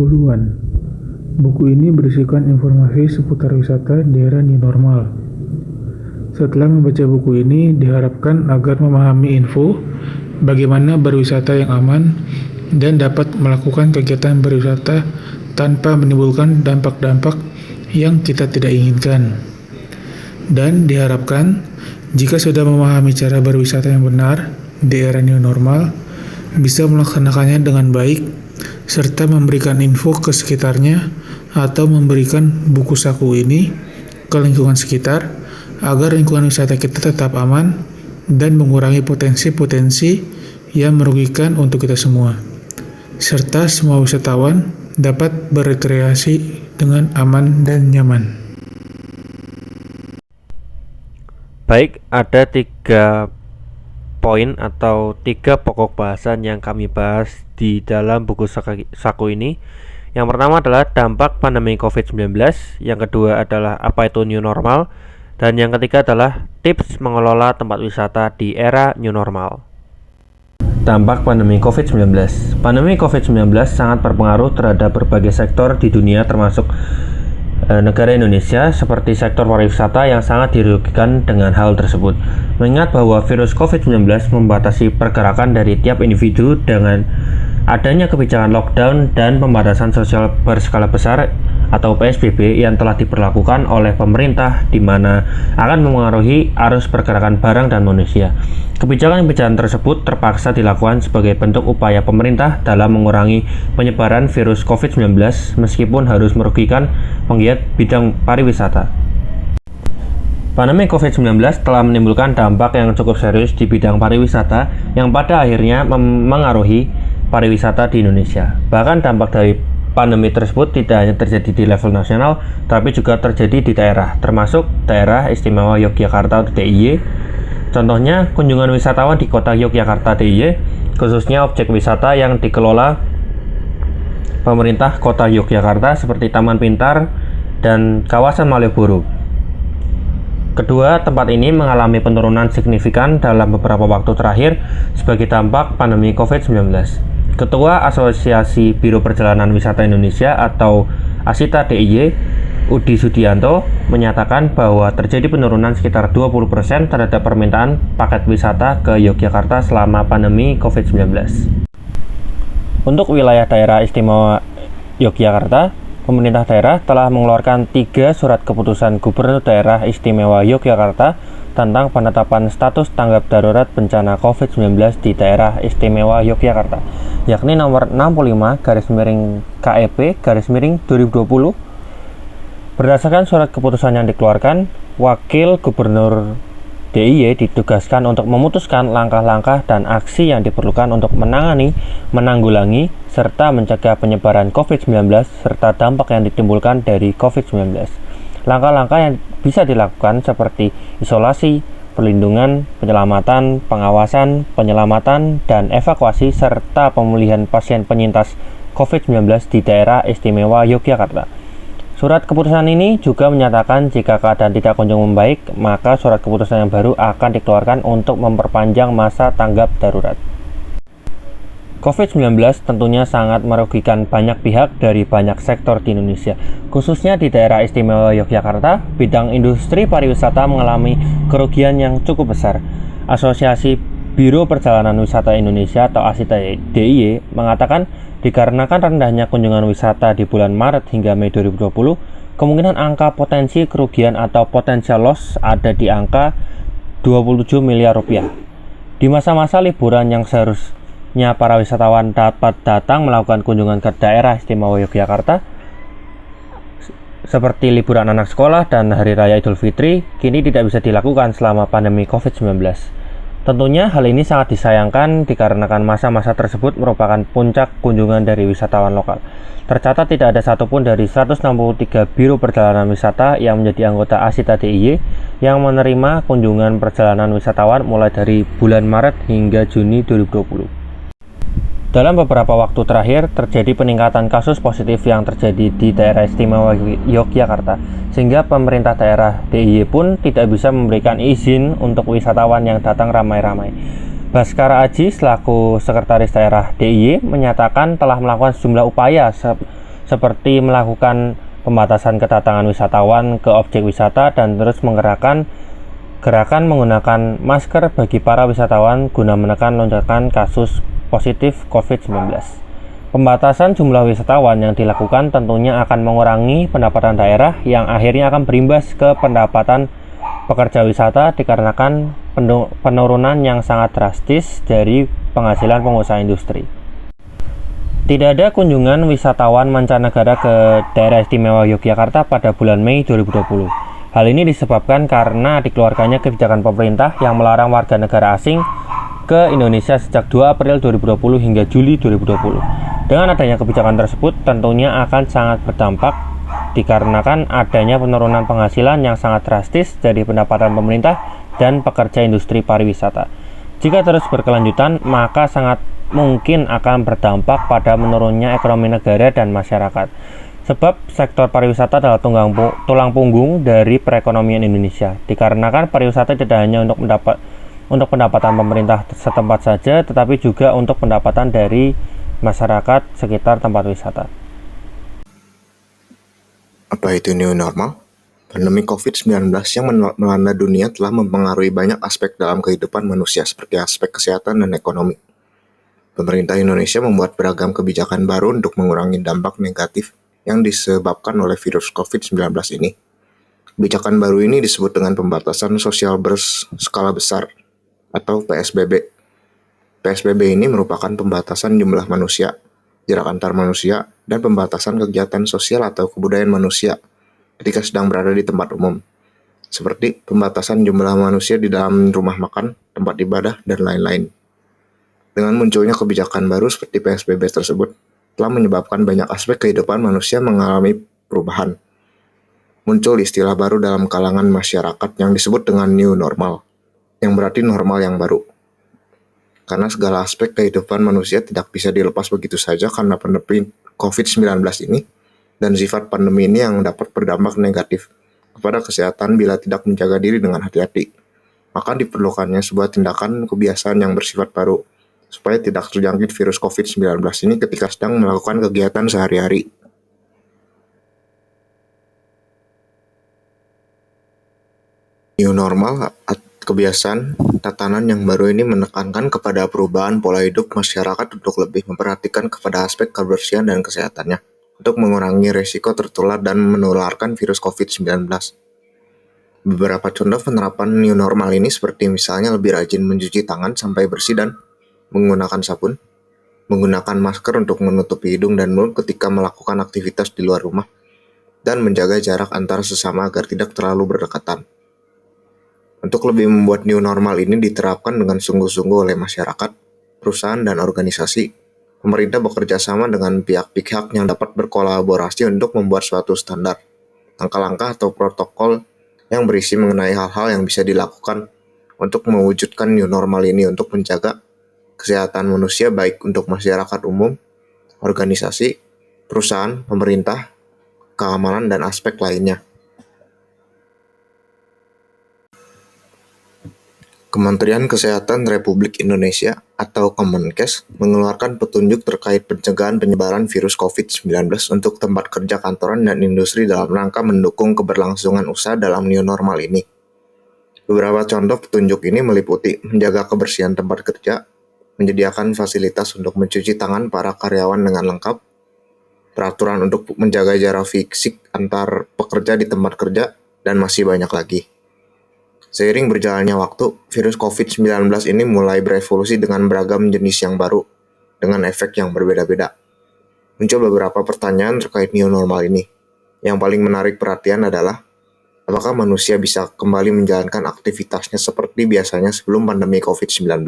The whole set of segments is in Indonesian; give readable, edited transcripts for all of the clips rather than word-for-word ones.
2020-an. Buku ini berisikan informasi seputar wisata di era new normal. Setelah membaca buku ini, diharapkan agar memahami info bagaimana berwisata yang aman dan dapat melakukan kegiatan berwisata tanpa menimbulkan dampak-dampak yang kita tidak inginkan. Dan diharapkan jika sudah memahami cara berwisata yang benar di era new normal, bisa melaksanakannya dengan baik serta memberikan info ke sekitarnya atau memberikan buku saku ini ke lingkungan sekitar agar lingkungan wisata kita tetap aman dan mengurangi potensi-potensi yang merugikan untuk kita semua, serta semua wisatawan dapat berekreasi dengan aman dan nyaman. Baik, ada 3 poin atau 3 pokok bahasan yang kami bahas di dalam buku saku ini. Yang pertama adalah dampak pandemi COVID-19, yang kedua adalah apa itu new normal, dan yang ketiga adalah tips mengelola tempat wisata di era new normal. Dampak pandemi COVID-19. Pandemi COVID-19 sangat berpengaruh terhadap berbagai sektor di dunia termasuk negara Indonesia, seperti sektor pariwisata yang sangat dirugikan dengan hal tersebut. Mengingat bahwa virus COVID-19 membatasi pergerakan dari tiap individu dengan adanya kebijakan lockdown dan pembatasan sosial berskala besar atau PSBB yang telah diberlakukan oleh pemerintah, di mana akan memengaruhi arus pergerakan barang dan manusia. Kebijakan-kebijakan tersebut terpaksa dilakukan sebagai bentuk upaya pemerintah dalam mengurangi penyebaran virus COVID-19 meskipun harus merugikan penggiat bidang pariwisata. Pandemi COVID-19 telah menimbulkan dampak yang cukup serius di bidang pariwisata yang pada akhirnya memengaruhi pariwisata di Indonesia. Bahkan dampak dari pandemi tersebut tidak hanya terjadi di level nasional, tapi juga terjadi di daerah, termasuk Daerah Istimewa Yogyakarta atau DIY. Contohnya, kunjungan wisatawan di kota Yogyakarta DIY, khususnya objek wisata yang dikelola pemerintah kota Yogyakarta seperti Taman Pintar dan kawasan Malioboro. Kedua, tempat ini mengalami penurunan signifikan dalam beberapa waktu terakhir sebagai dampak pandemi COVID-19. Ketua Asosiasi Biro Perjalanan Wisata Indonesia atau ASITA DIY, Udi Sudianto, menyatakan bahwa terjadi penurunan sekitar 20% terhadap permintaan paket wisata ke Yogyakarta selama pandemi COVID-19. Untuk wilayah Daerah Istimewa Yogyakarta, pemerintah daerah telah mengeluarkan 3 surat keputusan Gubernur Daerah Istimewa Yogyakarta tentang penetapan status tanggap darurat bencana COVID-19 di Daerah Istimewa Yogyakarta, yakni nomor 65/KEP/2020. Berdasarkan surat keputusan yang dikeluarkan, Wakil Gubernur DIY ditugaskan untuk memutuskan langkah-langkah dan aksi yang diperlukan untuk menanggulangi, serta mencegah penyebaran COVID-19 serta dampak yang ditimbulkan dari COVID-19. Langkah-langkah yang bisa dilakukan seperti isolasi, perlindungan, penyelamatan, pengawasan, penyelamatan, dan evakuasi, serta pemulihan pasien penyintas COVID-19 di Daerah Istimewa Yogyakarta. Surat keputusan ini juga menyatakan jika keadaan tidak kunjung membaik, maka surat keputusan yang baru akan dikeluarkan untuk memperpanjang masa tanggap darurat. COVID-19 tentunya sangat merugikan banyak pihak dari banyak sektor di Indonesia. Khususnya di Daerah Istimewa Yogyakarta, bidang industri pariwisata mengalami kerugian yang cukup besar. Asosiasi Biro Perjalanan Wisata Indonesia atau ASITA DIY mengatakan dikarenakan rendahnya kunjungan wisata di bulan Maret hingga Mei 2020, kemungkinan angka potensi kerugian atau potensial loss ada di angka 27 miliar rupiah. Di masa-masa liburan yang seharusnya para wisatawan dapat datang melakukan kunjungan ke Daerah Istimewa Yogyakarta, seperti liburan anak sekolah dan Hari Raya Idul Fitri, kini tidak bisa dilakukan selama pandemi COVID-19. Tentunya hal ini sangat disayangkan dikarenakan masa-masa tersebut merupakan puncak kunjungan dari wisatawan lokal. Tercatat tidak ada satupun dari 163 biro perjalanan wisata yang menjadi anggota ASITA DIY yang menerima kunjungan perjalanan wisatawan mulai dari bulan Maret hingga Juni 2020. Dalam beberapa waktu terakhir, terjadi peningkatan kasus positif yang terjadi di Daerah Istimewa Yogyakarta, sehingga pemerintah daerah DIY pun tidak bisa memberikan izin untuk wisatawan yang datang ramai-ramai. Baskara Aji selaku Sekretaris Daerah DIY menyatakan telah melakukan sejumlah upaya seperti melakukan pembatasan kedatangan wisatawan ke objek wisata dan terus menggerakkan gerakan menggunakan masker bagi para wisatawan guna menekan lonjakan kasus positif COVID-19. Pembatasan jumlah wisatawan yang dilakukan tentunya akan mengurangi pendapatan daerah yang akhirnya akan berimbas ke pendapatan pekerja wisata dikarenakan penurunan yang sangat drastis dari penghasilan pengusaha industri. Tidak ada kunjungan wisatawan mancanegara ke daerah istimewa Yogyakarta pada bulan Mei 2020. Hal ini disebabkan karena dikeluarkannya kebijakan pemerintah yang melarang warga negara asing ke Indonesia sejak 2 April 2020 hingga Juli 2020. Dengan adanya kebijakan tersebut tentunya akan sangat berdampak dikarenakan adanya penurunan penghasilan yang sangat drastis dari pendapatan pemerintah dan pekerja industri pariwisata. Jika terus berkelanjutan, maka sangat mungkin akan berdampak pada menurunnya ekonomi negara dan masyarakat. Sebab sektor pariwisata adalah tulang punggung dari perekonomian Indonesia. Dikarenakan pariwisata tidak hanya untuk pendapatan pemerintah setempat saja, tetapi juga untuk pendapatan dari masyarakat sekitar tempat wisata. Apa itu new normal? Pandemi COVID-19 yang melanda dunia telah mempengaruhi banyak aspek dalam kehidupan manusia seperti aspek kesehatan dan ekonomi. Pemerintah Indonesia membuat beragam kebijakan baru untuk mengurangi dampak negatif yang disebabkan oleh virus COVID-19 ini. Kebijakan baru ini disebut dengan pembatasan sosial berskala besar atau PSBB. PSBB ini merupakan pembatasan jumlah manusia, jarak antar manusia, dan pembatasan kegiatan sosial atau kebudayaan manusia ketika sedang berada di tempat umum, seperti pembatasan jumlah manusia di dalam rumah makan, tempat ibadah, dan lain-lain. Dengan munculnya kebijakan baru seperti PSBB tersebut, telah menyebabkan banyak aspek kehidupan manusia mengalami perubahan. Muncul istilah baru dalam kalangan masyarakat yang disebut dengan new normal, yang berarti normal yang baru. Karena segala aspek kehidupan manusia tidak bisa dilepas begitu saja karena pandemi COVID-19 ini, dan sifat pandemi ini yang dapat berdampak negatif kepada kesehatan bila tidak menjaga diri dengan hati-hati. Maka diperlukannya sebuah tindakan kebiasaan yang bersifat baru, supaya tidak terjangkit virus COVID-19 ini ketika sedang melakukan kegiatan sehari-hari. New normal kebiasaan tatanan yang baru ini menekankan kepada perubahan pola hidup masyarakat untuk lebih memperhatikan kepada aspek kebersihan dan kesehatannya, untuk mengurangi risiko tertular dan menularkan virus COVID-19. Beberapa contoh penerapan new normal ini seperti misalnya lebih rajin mencuci tangan sampai bersih dan menggunakan sabun, menggunakan masker untuk menutupi hidung dan mulut ketika melakukan aktivitas di luar rumah, dan menjaga jarak antar sesama agar tidak terlalu berdekatan. Untuk lebih membuat new normal ini diterapkan dengan sungguh-sungguh oleh masyarakat, perusahaan, dan organisasi, pemerintah bekerja sama dengan pihak-pihak yang dapat berkolaborasi untuk membuat suatu standar, langkah-langkah atau protokol yang berisi mengenai hal-hal yang bisa dilakukan untuk mewujudkan new normal ini untuk menjaga kesehatan manusia baik untuk masyarakat umum, organisasi, perusahaan, pemerintah, keamanan, dan aspek lainnya. Kementerian Kesehatan Republik Indonesia atau Kemenkes mengeluarkan petunjuk terkait pencegahan penyebaran virus COVID-19 untuk tempat kerja kantoran dan industri dalam rangka mendukung keberlangsungan usaha dalam new normal ini. Beberapa contoh petunjuk ini meliputi menjaga kebersihan tempat kerja, menyediakan fasilitas untuk mencuci tangan para karyawan dengan lengkap, peraturan untuk menjaga jarak fisik antar pekerja di tempat kerja, dan masih banyak lagi. Seiring berjalannya waktu, virus COVID-19 ini mulai berevolusi dengan beragam jenis yang baru, dengan efek yang berbeda-beda. Muncul beberapa pertanyaan terkait new normal ini. Yang paling menarik perhatian adalah, apakah manusia bisa kembali menjalankan aktivitasnya seperti biasanya sebelum pandemi COVID-19?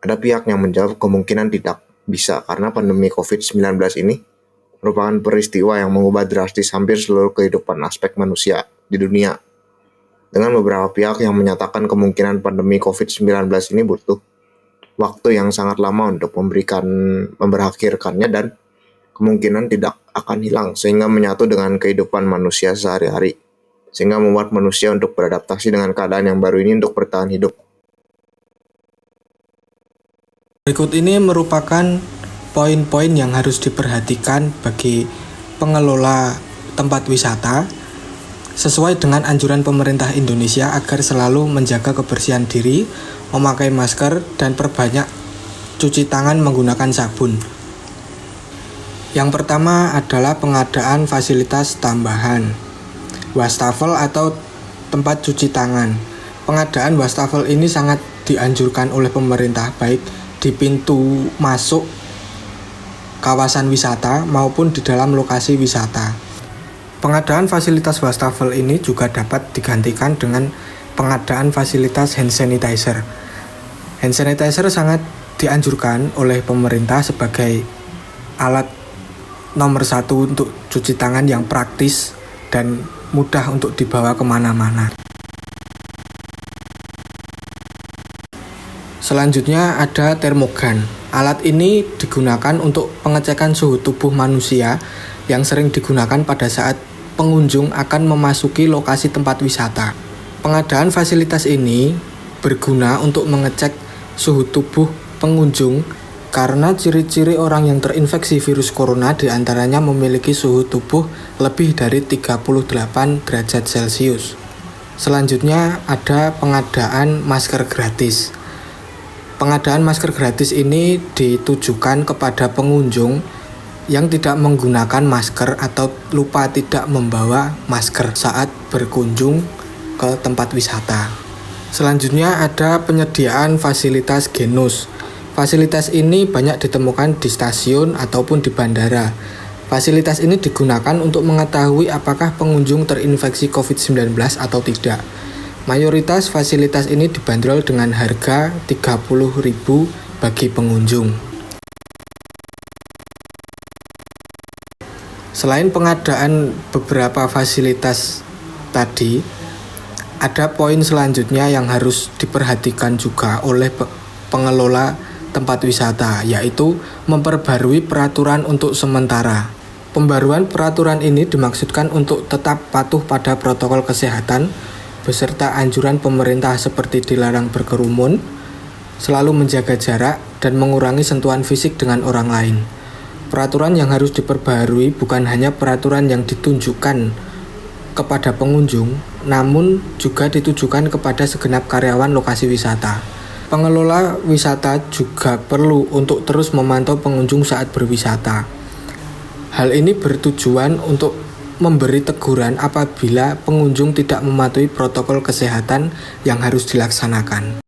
Ada pihak yang menjawab kemungkinan tidak bisa karena pandemi COVID-19 ini merupakan peristiwa yang mengubah drastis hampir seluruh kehidupan aspek manusia di dunia. Dengan beberapa pihak yang menyatakan kemungkinan pandemi COVID-19 ini butuh waktu yang sangat lama untuk memberakhirkannya dan kemungkinan tidak akan hilang sehingga menyatu dengan kehidupan manusia sehari-hari, sehingga membuat manusia untuk beradaptasi dengan keadaan yang baru ini untuk bertahan hidup. Berikut ini merupakan poin-poin yang harus diperhatikan bagi pengelola tempat wisata sesuai dengan anjuran pemerintah Indonesia agar selalu menjaga kebersihan diri, memakai masker, dan perbanyak cuci tangan menggunakan sabun. Yang pertama adalah pengadaan fasilitas tambahan, wastafel atau tempat cuci tangan. Pengadaan wastafel ini sangat dianjurkan oleh pemerintah, baik di pintu masuk kawasan wisata maupun di dalam lokasi wisata. Pengadaan fasilitas wastafel ini juga dapat digantikan dengan pengadaan fasilitas hand sanitizer. Hand sanitizer sangat dianjurkan oleh pemerintah sebagai alat nomor 1 untuk cuci tangan yang praktis dan mudah untuk dibawa kemana-mana. Selanjutnya ada termogan. Alat ini digunakan untuk pengecekan suhu tubuh manusia yang sering digunakan pada saat pengunjung akan memasuki lokasi tempat wisata. Pengadaan fasilitas ini berguna untuk mengecek suhu tubuh pengunjung karena ciri-ciri orang yang terinfeksi virus corona diantaranya memiliki suhu tubuh lebih dari 38 derajat Celcius. Selanjutnya ada pengadaan masker gratis. Pengadaan masker gratis ini ditujukan kepada pengunjung yang tidak menggunakan masker atau lupa tidak membawa masker saat berkunjung ke tempat wisata. Selanjutnya ada penyediaan fasilitas genus. Fasilitas ini banyak ditemukan di stasiun ataupun di bandara. Fasilitas ini digunakan untuk mengetahui apakah pengunjung terinfeksi COVID-19 atau tidak. Mayoritas fasilitas ini dibanderol dengan harga Rp30.000 bagi pengunjung. Selain pengadaan beberapa fasilitas tadi, ada poin selanjutnya yang harus diperhatikan juga oleh pengelola tempat wisata, yaitu memperbarui peraturan untuk sementara. Pembaruan peraturan ini dimaksudkan untuk tetap patuh pada protokol kesehatan beserta anjuran pemerintah seperti dilarang berkerumun, selalu menjaga jarak, dan mengurangi sentuhan fisik dengan orang lain. Peraturan yang harus diperbarui bukan hanya peraturan yang ditunjukkan kepada pengunjung, namun juga ditujukan kepada segenap karyawan lokasi wisata. Pengelola wisata juga perlu untuk terus memantau pengunjung saat berwisata. Hal ini bertujuan untuk memberi teguran apabila pengunjung tidak mematuhi protokol kesehatan yang harus dilaksanakan.